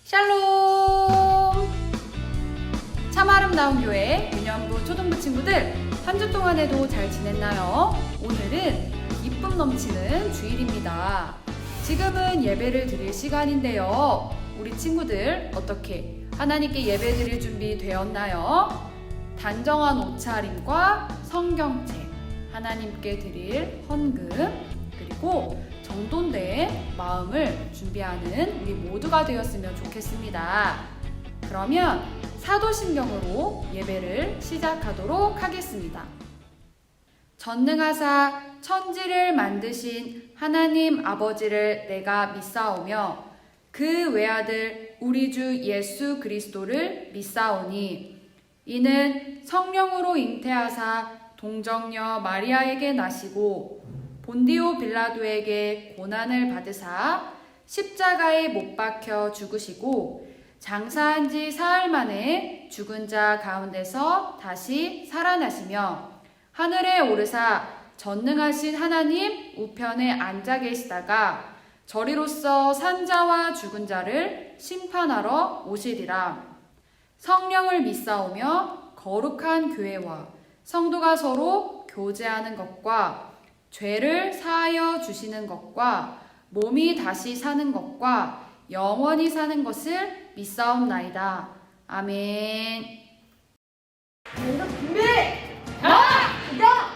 샬롬! 참 아름다운 교회 유년부 초등부 친구들, 한 주 동안에도 잘 지냈나요? 오늘은 기쁨 넘치는 주일입니다. 지금은 예배를 드릴 시간인데요. 우리 친구들 어떻게 하나님께 예배 드릴 준비 되었나요? 단정한 옷차림과 성경책, 하나님께 드릴 헌금, 그리고 정돈된 마음을 준비하는 우리 모두가 되었으면 좋겠습니다. 그러면 사도신경으로 예배를 시작하도록 하겠습니다. 전능하사 천지를 만드신 하나님 아버지를 내가 믿사오며 그 외아들 우리 주 예수 그리스도를 믿사오니 이는 성령으로 잉태하사 동정녀 마리아에게 나시고 본디오 빌라도에게 고난을 받으사 십자가에 못 박혀 죽으시고 장사한 지 사흘 만에 죽은 자 가운데서 다시 살아나시며 하늘에 오르사 전능하신 하나님 우편에 앉아 계시다가 저리로서 산자와 죽은 자를 심판하러 오시리라. 성령을 믿사오며 거룩한 교회와 성도가 서로 교제하는 것과 죄를 사하여 주시는 것과 몸이 다시 사는 것과 영원히 사는 것을 믿사옵나이다. 아멘. 준비! 자! 시작!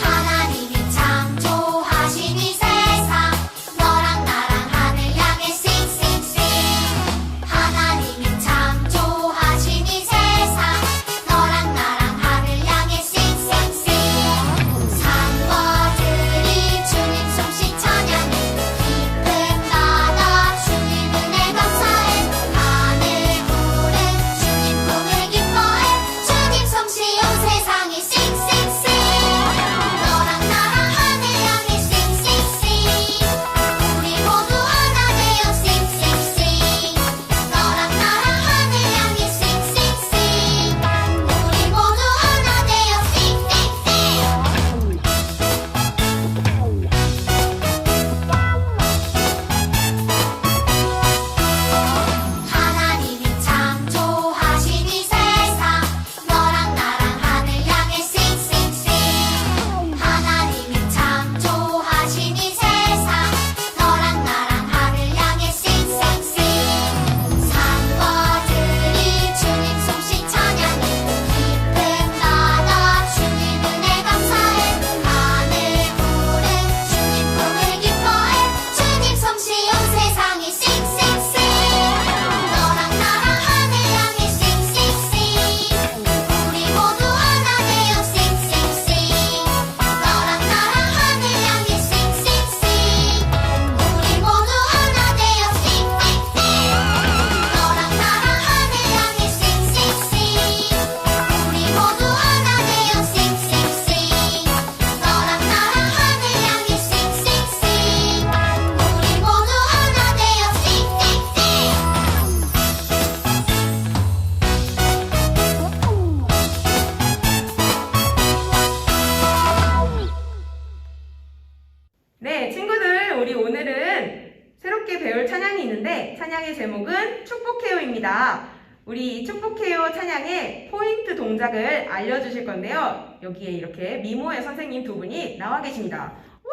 하나님이 창조하신 이 세상 너랑 나랑 하늘 향해 싱싱싱 하나님이 창조하신 이 세상 너랑 나랑 하늘 향해 싱싱싱 산과 들이 주님 솜씨 찬양해 깊은 바다 주님 은혜 감사해 하늘 구름 주님 품을 기뻐해 주님 솜씨 온 세상이 싱싱싱 너랑 나랑 하늘 향해 싱싱싱 우리 모두 하나 되어 싱싱싱 너랑 나랑 하늘 향해 싱싱싱 우리 모두 하나 되어 하나님이 창조하신 이 세상 너랑 나랑 하늘 향해 싱싱싱 하나님이 창조하신 이 세상 너랑 나랑 하늘 향해 싱싱싱 산과 들이 주님 솜씨 찬양해 깊은 바다 주님 은혜 감사해 하늘 구름 주님 품을 기뻐해 주님 솜씨 온 세상이 싱싱싱 너랑 나랑 하늘 향해 싱싱싱 우리 모두 하나 되어 싱싱싱 너랑 나랑 하늘 향해 싱싱싱 우리 모두 하나 되어 싱싱싱 너랑 나랑 하늘 향해 싱싱싱 우리 모두 하나 되어 싱싱싱 너랑 나랑 하늘 향해 싱싱싱 우리 모두 하나 되어 네, 친구들, 우리 오늘은 새롭게 배울 찬양이 있는데 찬양의 제목은 축복해요입니다. 우리 이 축복해요 찬양의 포인트 동작을 알려주실 건데요. 여기에 이렇게 미모의 선생님 두 분이 나와 계십니다. 우!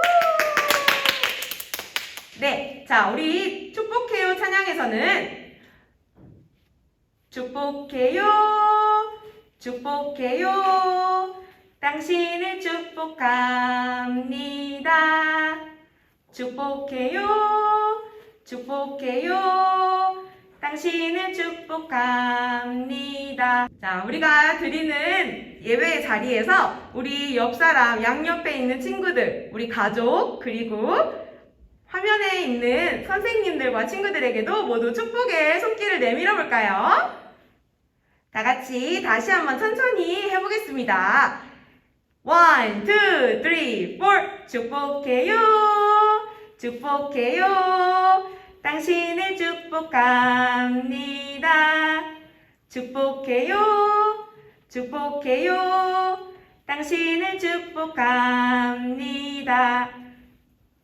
네, 자, 우리 축복해요 찬양에서는 축복해요, 축복해요, 당신을 축복합니다. 축복해요, 축복해요, 당신을 축복합니다. 자, 우리가 드리는 예배 자리에서 우리 옆 사람, 양옆에 있는 친구들, 우리 가족, 그리고 화면에 있는 선생님들과 친구들에게도 모두 축복의 손길을 내밀어 볼까요? 다 같이 다시 한번 천천히 해보겠습니다. 1, 2, 3, 4 축복해요, 축복해요, 당신을 축복합니다. 축복해요, 축복해요, 당신을 축복합니다.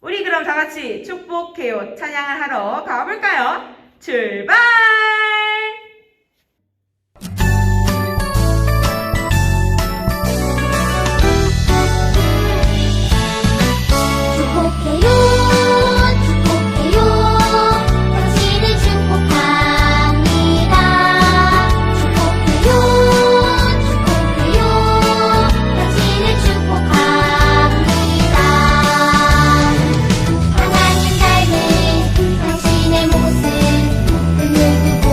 우리 그럼 다 같이 축복해요 찬양을 하러 가볼까요? 출발! 축복해요 축복해요 당신을 축복합니다 축복해요 축복해요 당신을 축복합니다 하나님 닮은 당신의 모습 그 누구보다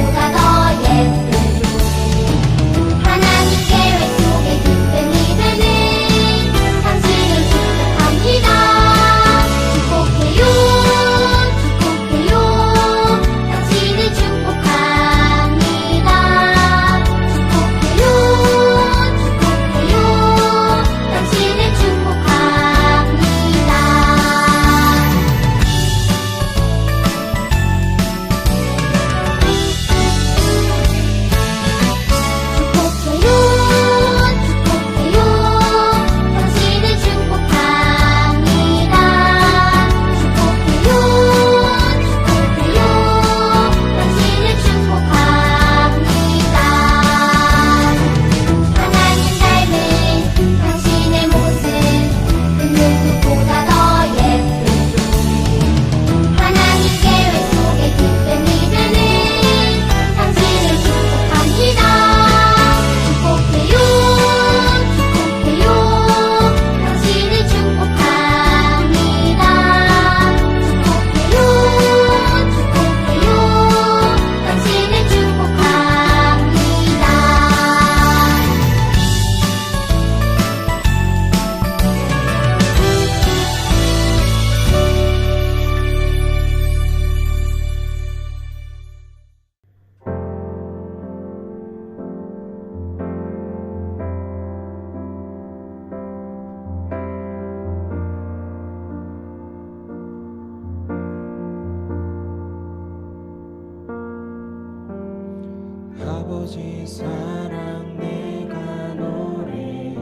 아버지 사랑 내가 노래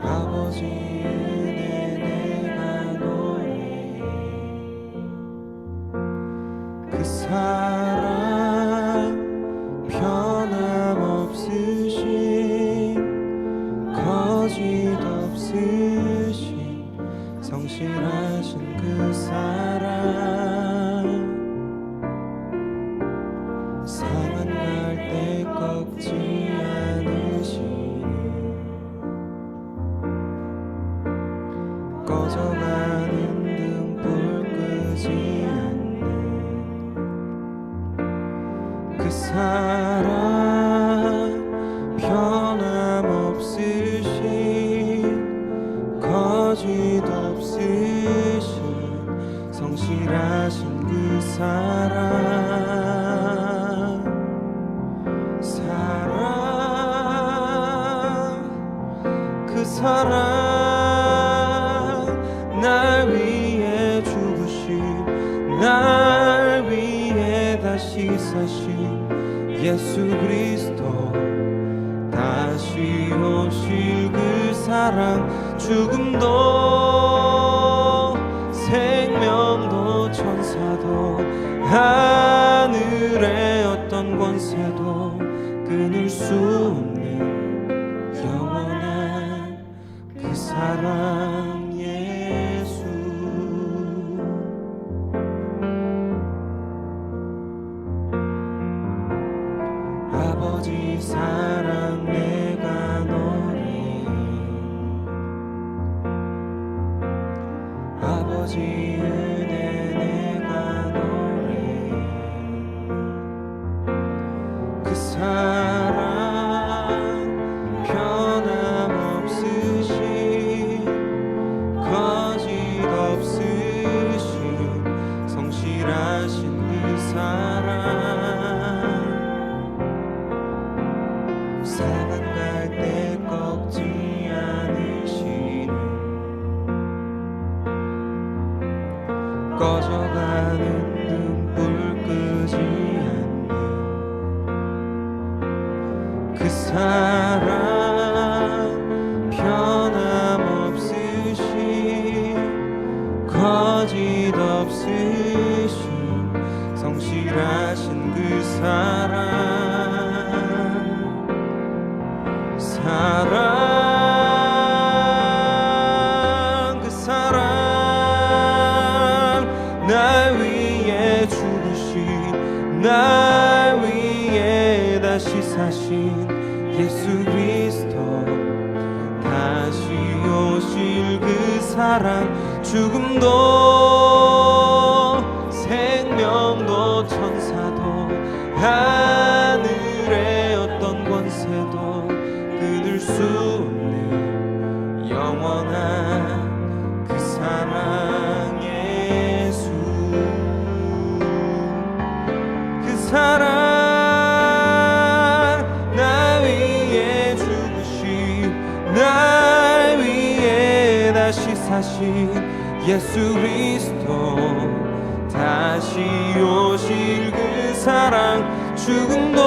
아버지 은혜 내가 노래 그 사랑 변함없으신 거짓 없으신 성실하신 그 사랑 상한 갈 때 꺾지 않으시는 꺼져가는 등불 끄지 않는 그 사랑 변함없으신 거짓 없으신 성실하신 그 그 사랑 날 위해 죽으신 날 위해 다시 사신 예수 그리스도 다시 오실 그 사랑 죽음도 생명도 천사도 하늘의 어떤 권세도 끊을 수 없는 영원한 그 사랑 예수 아버지 사랑 내가 노래 아버지 은혜 내가 노래 그 사랑 변함없으신 거짓 없으신 성실하신 그 사랑 상한 갈 때 꺾지 않으시는 꺼져가는 등불 끄지 않는 그 사랑 변함없으신 거짓 없으신 성실하신 그 사랑 그 사랑 날 위해 죽으신 날 위해 다시 사신 예수 그리스도 다시 오실 그 사랑 죽음도 생명도 천사도 하늘의 어떤 권세도 끊을 수 없는 영원한 그 사랑 예수 그 사랑 날 위해 죽으신 날 위해 다시 사신 예수 그리스도 다시 오실 그 사랑 죽음도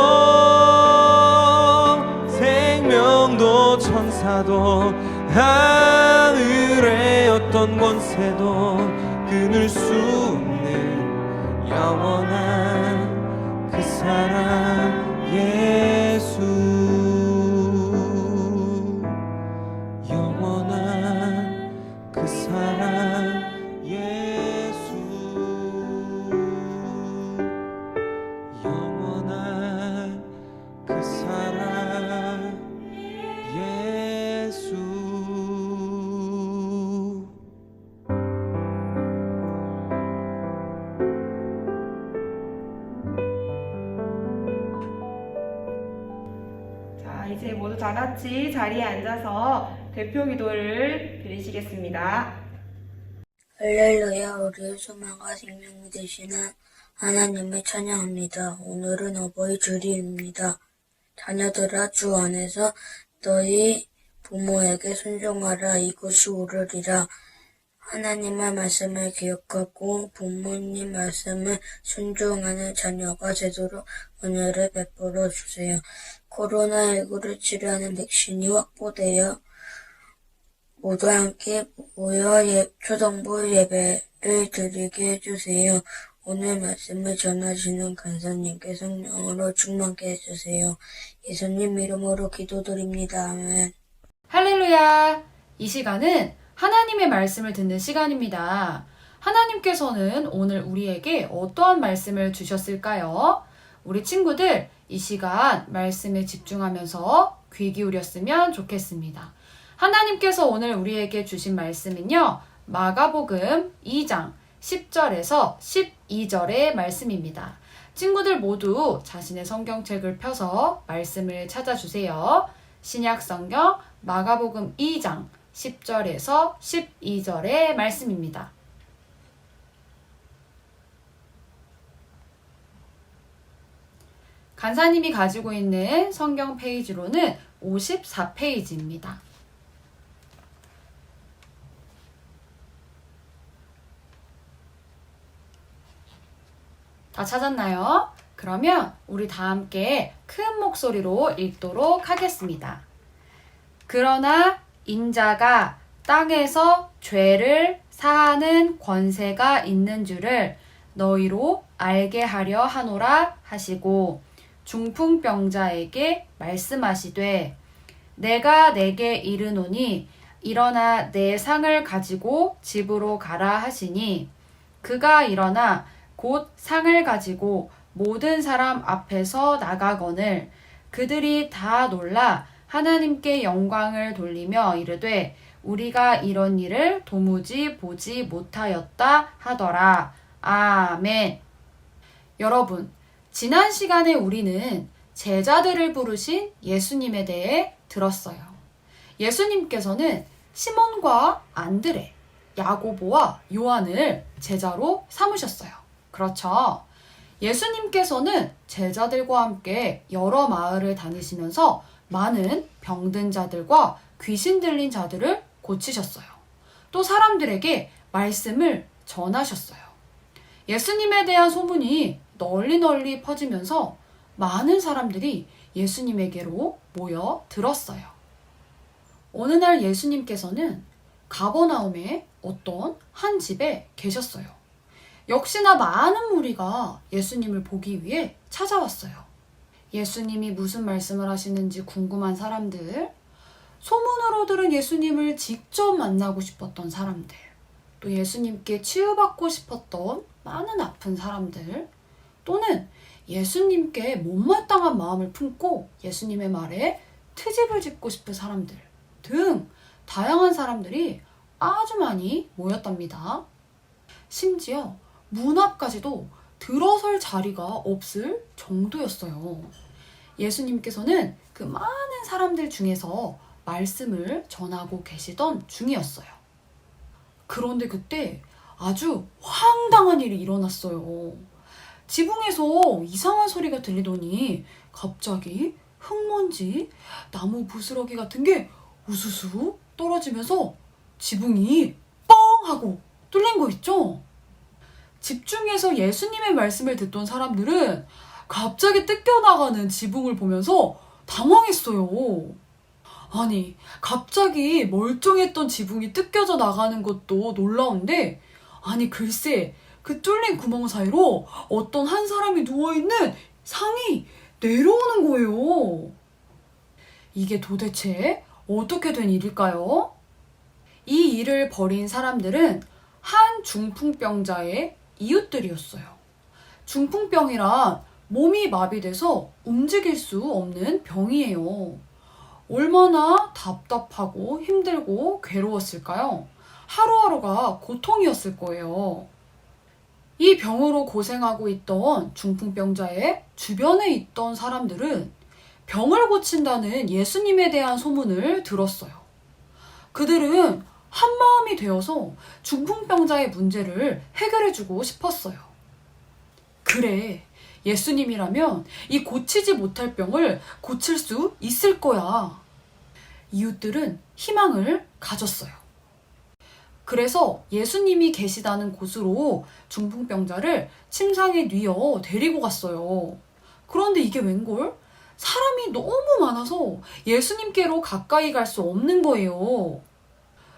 생명도 천사도 하늘의 어떤 권세도 끊을 수 없는 영원한 그 사랑 예수 영원한 그 사랑 예수 영원한 그 사랑 예수 자, 이제 모두 다 같이 자리에 앉아서 대표 기도를 드리시겠습니다. 할렐루야, 우리의 소망과 생명이 되시는 하나님을 찬양합니다. 오늘은 어버이 주일입니다. 자녀들아, 주 안에서 너희 부모에게 순종하라. 이것이 오르리라. 하나님의 말씀을 기억하고 부모님 말씀을 순종하는 자녀가 되도록 은혜를 베풀어 주세요. 코로나19를 치료하는 백신이 확보되어 모두 함께 모여 초등부 예배를 드리게 해주세요. 오늘 말씀을 전하시는 간사님께 성령으로 충만케 해주세요. 예수님 이름으로 기도드립니다. 아멘. 할렐루야! 이 시간은 하나님의 말씀을 듣는 시간입니다. 하나님께서는 오늘 우리에게 어떠한 말씀을 주셨을까요? 우리 친구들, 이 시간 말씀에 집중하면서 귀 기울였으면 좋겠습니다. 하나님께서 오늘 우리에게 주신 말씀은요, 마가복음 2장 10절에서 12절의 말씀입니다. 친구들 모두 자신의 성경책을 펴서 말씀을 찾아주세요. 신약 성경 마가복음 2장 10절에서 12절의 말씀입니다. 간사님이 가지고 있는 성경 페이지로는 54페이지입니다. 다 찾았나요? 그러면 우리 다 함께 큰 목소리로 읽도록 하겠습니다. 그러나 인자가 땅에서 죄를 사하는 권세가 있는 줄을 너희로 알게 하려 하노라 하시고 중풍병자에게 말씀하시되 내가 내게 이르노니 일어나 내 상을 가지고 집으로 가라 하시니 그가 일어나 곧 상을 가지고 모든 사람 앞에서 나가거늘 그들이 다 놀라 하나님께 영광을 돌리며 이르되 우리가 이런 일을 도무지 보지 못하였다 하더라. 아멘. 여러분, 지난 시간에 우리는 제자들을 부르신 예수님에 대해 들었어요. 예수님께서는 시몬과 안드레, 야고보와 요한을 제자로 삼으셨어요. 그렇죠? 예수님께서는 제자들과 함께 여러 마을을 다니시면서 많은 병든 자들과 귀신 들린 자들을 고치셨어요. 또 사람들에게 말씀을 전하셨어요. 예수님에 대한 소문이 널리 퍼지면서 많은 사람들이 예수님에게로 모여 들었어요. 어느 날 예수님께서는 가버나움의 어떤 한 집에 계셨어요. 역시나 많은 무리가 예수님을 보기 위해 찾아왔어요. 예수님이 무슨 말씀을 하시는지 궁금한 사람들, 소문으로 들은 예수님을 직접 만나고 싶었던 사람들, 또 예수님께 치유받고 싶었던 많은 아픈 사람들, 또는 예수님께 못마땅한 마음을 품고 예수님의 말에 트집을 짓고 싶은 사람들 등 다양한 사람들이 아주 많이 모였답니다. 심지어 문 앞까지도 들어설 자리가 없을 정도였어요. 예수님께서는 그 많은 사람들 중에서 말씀을 전하고 계시던 중이었어요. 그런데 그때 아주 황당한 일이 일어났어요. 지붕에서 이상한 소리가 들리더니 갑자기 흙먼지, 나무 부스러기 같은 게 우수수 떨어지면서 지붕이 뻥 하고 뚫린 거 있죠? 집중해서 예수님의 말씀을 듣던 사람들은 갑자기 뜯겨나가는 지붕을 보면서 당황했어요. 아니, 갑자기 멀쩡했던 지붕이 뜯겨져 나가는 것도 놀라운데, 아니 글쎄 그 뚫린 구멍 사이로 어떤 한 사람이 누워있는 상이 내려오는 거예요. 이게 도대체 어떻게 된 일일까요? 이 일을 벌인 사람들은 한 중풍병자의 이웃들이었어요. 중풍병이란 몸이 마비돼서 움직일 수 없는 병이에요. 얼마나 답답하고 힘들고 괴로웠을까요? 하루하루가 고통이었을 거예요. 이 병으로 고생하고 있던 중풍병자의 주변에 있던 사람들은 병을 고친다는 예수님에 대한 소문을 들었어요. 그들은 한 마음이 되어서 중풍병자의 문제를 해결해주고 싶었어요. 그래, 예수님이라면 이 고치지 못할 병을 고칠 수 있을 거야. 이웃들은 희망을 가졌어요. 그래서 예수님이 계시다는 곳으로 중풍병자를 침상에 뉘어 데리고 갔어요. 그런데 이게 웬걸? 사람이 너무 많아서 예수님께로 가까이 갈 수 없는 거예요.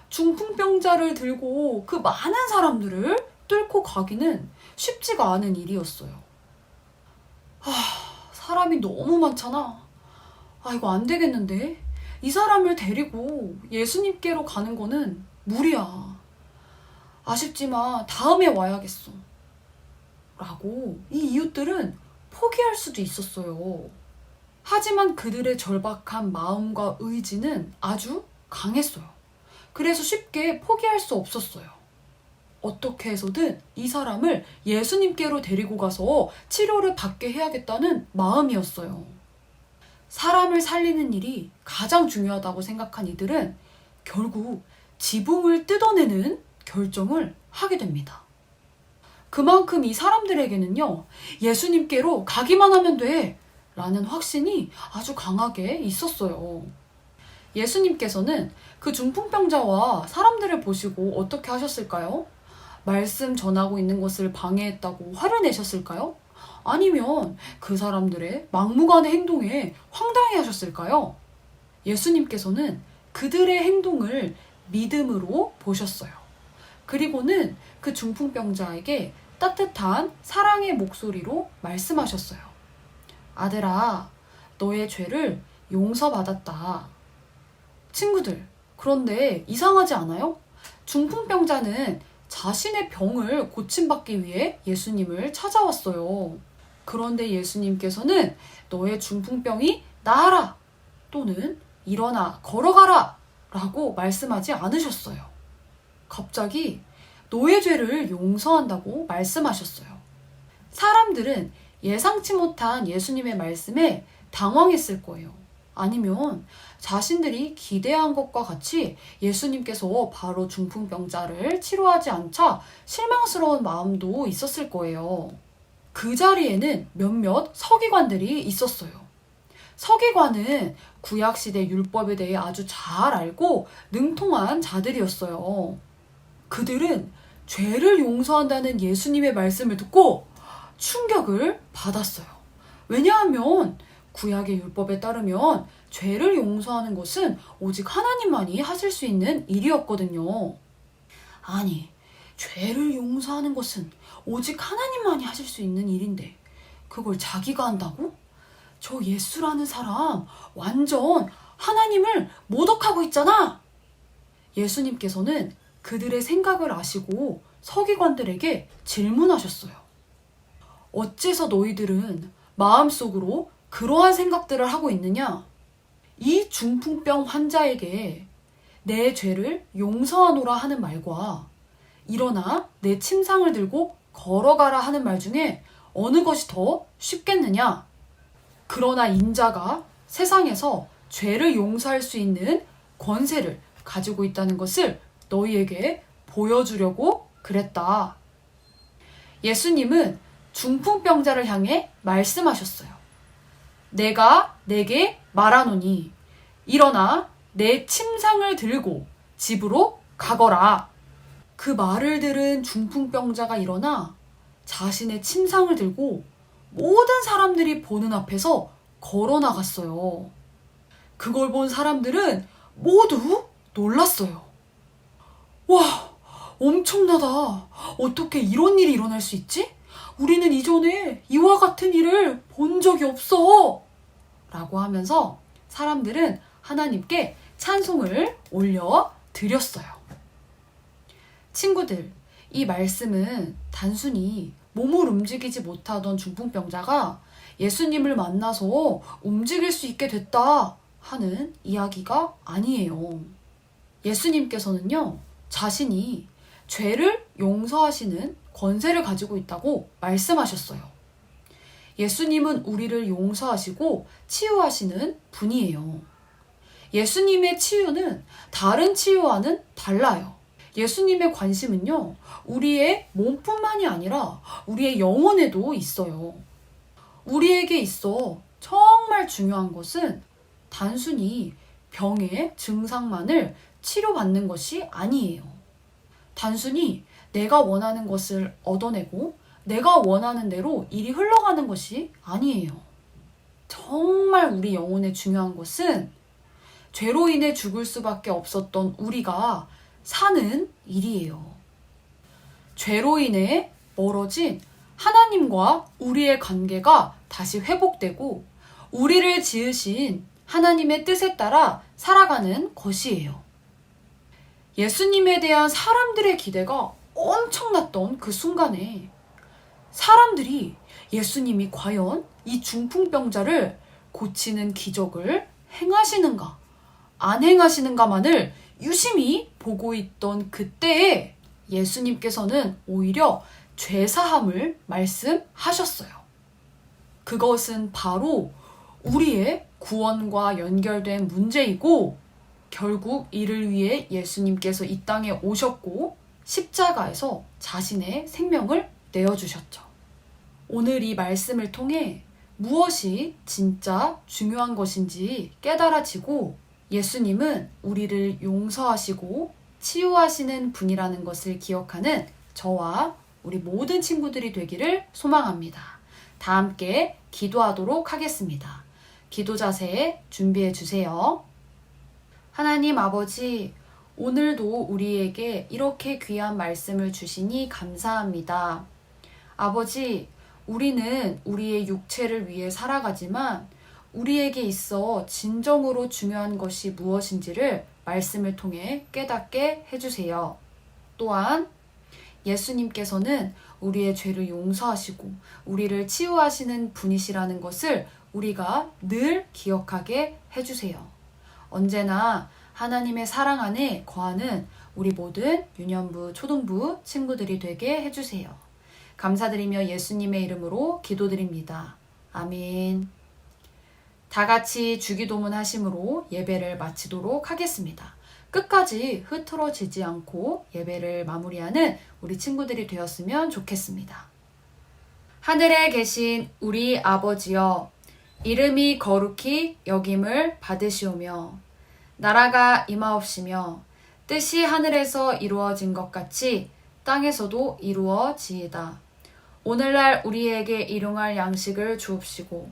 중풍병자를 들고 그 많은 사람들을 뚫고 가기는 쉽지가 않은 일이었어요. 사람이 너무 많잖아. 이거 안 되겠는데? 이 사람을 데리고 예수님께로 가는 거는 무리야. 아쉽지만 다음에 와야겠어. 라고 이 이웃들은 포기할 수도 있었어요. 하지만 그들의 절박한 마음과 의지는 아주 강했어요. 그래서 쉽게 포기할 수 없었어요. 어떻게 해서든 이 사람을 예수님께로 데리고 가서 치료를 받게 해야겠다는 마음이었어요. 사람을 살리는 일이 가장 중요하다고 생각한 이들은 결국 지붕을 뜯어내는 결정을 하게 됩니다. 그만큼 이 사람들에게는요, 예수님께로 가기만 하면 돼 라는 확신이 아주 강하게 있었어요. 예수님께서는 그 중풍병자와 사람들을 보시고 어떻게 하셨을까요? 말씀 전하고 있는 것을 방해했다고 화를 내셨을까요? 아니면 그 사람들의 막무가내 행동에 황당해 하셨을까요? 예수님께서는 그들의 행동을 믿음으로 보셨어요. 그리고는 그 중풍병자에게 따뜻한 사랑의 목소리로 말씀하셨어요. 아들아, 너의 죄를 용서받았다. 친구들, 그런데 이상하지 않아요? 중풍병자는 자신의 병을 고침받기 위해 예수님을 찾아왔어요. 그런데 예수님께서는 너의 중풍병이 나아라 또는 일어나 걸어가라 라고 말씀하지 않으셨어요. 갑자기 너의 죄를 용서한다고 말씀하셨어요. 사람들은 예상치 못한 예수님의 말씀에 당황했을 거예요. 아니면 자신들이 기대한 것과 같이 예수님께서 바로 중풍병자를 치료하지 않자 실망스러운 마음도 있었을 거예요. 그 자리에는 몇몇 서기관들이 있었어요. 서기관은 구약시대 율법에 대해 아주 잘 알고 능통한 자들이었어요. 그들은 죄를 용서한다는 예수님의 말씀을 듣고 충격을 받았어요. 왜냐하면 구약의 율법에 따르면 죄를 용서하는 것은 오직 하나님만이 하실 수 있는 일이었거든요. 아니, 죄를 용서하는 것은 오직 하나님만이 하실 수 있는 일인데 그걸 자기가 한다고? 저 예수라는 사람 완전 하나님을 모독하고 있잖아! 예수님께서는 그들의 생각을 아시고 서기관들에게 질문하셨어요. 어째서 너희들은 마음속으로 그러한 생각들을 하고 있느냐? 이 중풍병 환자에게 내 죄를 용서하노라 하는 말과 일어나 내 침상을 들고 걸어가라 하는 말 중에 어느 것이 더 쉽겠느냐? 그러나 인자가 세상에서 죄를 용서할 수 있는 권세를 가지고 있다는 것을 너희에게 보여주려고 그랬다. 예수님은 중풍병자를 향해 말씀하셨어요. 내가 내게 말하노니 일어나 내 침상을 들고 집으로 가거라. 그 말을 들은 중풍병자가 일어나 자신의 침상을 들고 모든 사람들이 보는 앞에서 걸어 나갔어요. 그걸 본 사람들은 모두 놀랐어요. 와, 엄청나다. 어떻게 이런 일이 일어날 수 있지? 우리는 이전에 이와 같은 일을 본 적이 없어. 라고 하면서 사람들은 하나님께 찬송을 올려 드렸어요. 친구들, 이 말씀은 단순히 몸을 움직이지 못하던 중풍병자가 예수님을 만나서 움직일 수 있게 됐다 하는 이야기가 아니에요. 예수님께서는요, 자신이 죄를 용서하시는 권세를 가지고 있다고 말씀하셨어요. 예수님은 우리를 용서하시고 치유하시는 분이에요. 예수님의 치유는 다른 치유와는 달라요. 예수님의 관심은요, 우리의 몸뿐만이 아니라 우리의 영혼에도 있어요. 우리에게 있어 정말 중요한 것은 단순히 병의 증상만을 치료받는 것이 아니에요. 단순히 내가 원하는 것을 얻어내고 내가 원하는 대로 일이 흘러가는 것이 아니에요. 정말 우리 영혼에 중요한 것은 죄로 인해 죽을 수밖에 없었던 우리가 사는 일이에요. 죄로 인해 멀어진 하나님과 우리의 관계가 다시 회복되고 우리를 지으신 하나님의 뜻에 따라 살아가는 것이에요. 예수님에 대한 사람들의 기대가 엄청났던 그 순간에 사람들이 예수님이 과연 이 중풍병자를 고치는 기적을 행하시는가, 안 행하시는가만을 유심히 보고 있던 그때에 예수님께서는 오히려 죄사함을 말씀하셨어요. 그것은 바로 우리의 구원과 연결된 문제이고 결국 이를 위해 예수님께서 이 땅에 오셨고 십자가에서 자신의 생명을 내어주셨죠. 오늘 이 말씀을 통해 무엇이 진짜 중요한 것인지 깨달아지고 예수님은 우리를 용서하시고 치유하시는 분이라는 것을 기억하는 저와 우리 모든 친구들이 되기를 소망합니다. 다 함께 기도하도록 하겠습니다. 기도 자세 준비해 주세요. 하나님 아버지, 오늘도 우리에게 이렇게 귀한 말씀을 주시니 감사합니다. 아버지, 우리는 우리의 육체를 위해 살아가지만 우리에게 있어 진정으로 중요한 것이 무엇인지를 말씀을 통해 깨닫게 해주세요. 또한 예수님께서는 우리의 죄를 용서하시고 우리를 치유하시는 분이시라는 것을 우리가 늘 기억하게 해주세요. 언제나 하나님의 사랑 안에 거하는 우리 모든 유년부, 초등부 친구들이 되게 해주세요. 감사드리며 예수님의 이름으로 기도드립니다. 아멘. 다 같이 주기도문 하심으로 예배를 마치도록 하겠습니다. 끝까지 흐트러지지 않고 예배를 마무리하는 우리 친구들이 되었으면 좋겠습니다. 하늘에 계신 우리 아버지여, 이름이 거룩히 여김을 받으시오며 나라가 임하옵시며 뜻이 하늘에서 이루어진 것 같이 땅에서도 이루어지이다. 오늘날 우리에게 일용할 양식을 주옵시고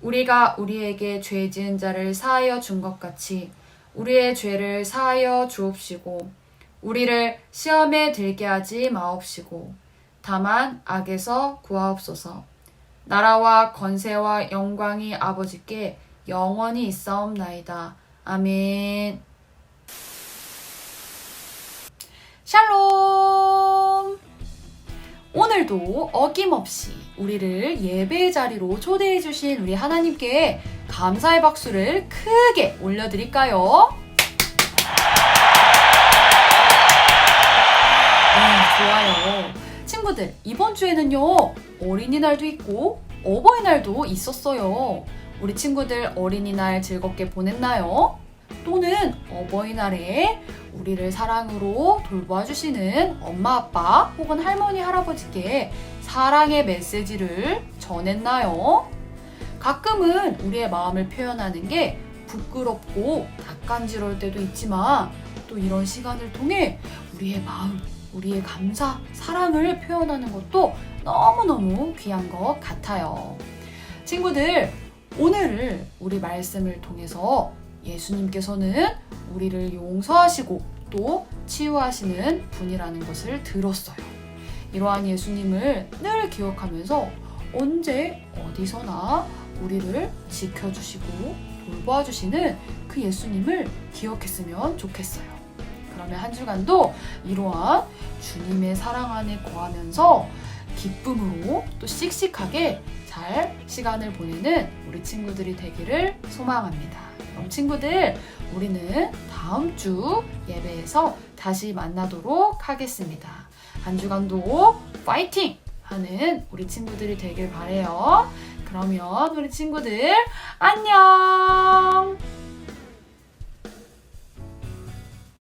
우리가 우리에게 죄 지은 자를 사하여 준 것 같이 우리의 죄를 사하여 주옵시고 우리를 시험에 들게 하지 마옵시고 다만 악에서 구하옵소서. 나라와 권세와 영광이 아버지께 영원히 있사옵나이다. 아멘. 샬롬. 오늘도 어김없이 우리를 예배의 자리로 초대해 주신 우리 하나님께 감사의 박수를 크게 올려드릴까요? 좋아요. 친구들, 이번 주에는요, 어린이날도 있고 어버이날도 있었어요. 우리 친구들 어린이날 즐겁게 보냈나요? 또는 어버이날에 우리를 사랑으로 돌봐주시는 엄마, 아빠 혹은 할머니, 할아버지께 사랑의 메시지를 전했나요? 가끔은 우리의 마음을 표현하는 게 부끄럽고 낯간지러울 때도 있지만 또 이런 시간을 통해 우리의 마음, 우리의 감사, 사랑을 표현하는 것도 너무너무 귀한 것 같아요. 친구들, 오늘 우리 말씀을 통해서 예수님께서는 우리를 용서하시고 또 치유하시는 분이라는 것을 들었어요. 이러한 예수님을 늘 기억하면서 언제 어디서나 우리를 지켜주시고 돌봐주시는 그 예수님을 기억했으면 좋겠어요. 그러면 한 주간도 이러한 주님의 사랑 안에 거하면서 기쁨으로 또 씩씩하게 잘 시간을 보내는 우리 친구들이 되기를 소망합니다. 그럼 친구들, 우리는 다음 주 예배에서 다시 만나도록 하겠습니다. 한 주간도 파이팅! 하는 우리 친구들이 되길 바래요. 그러면 우리 친구들 안녕!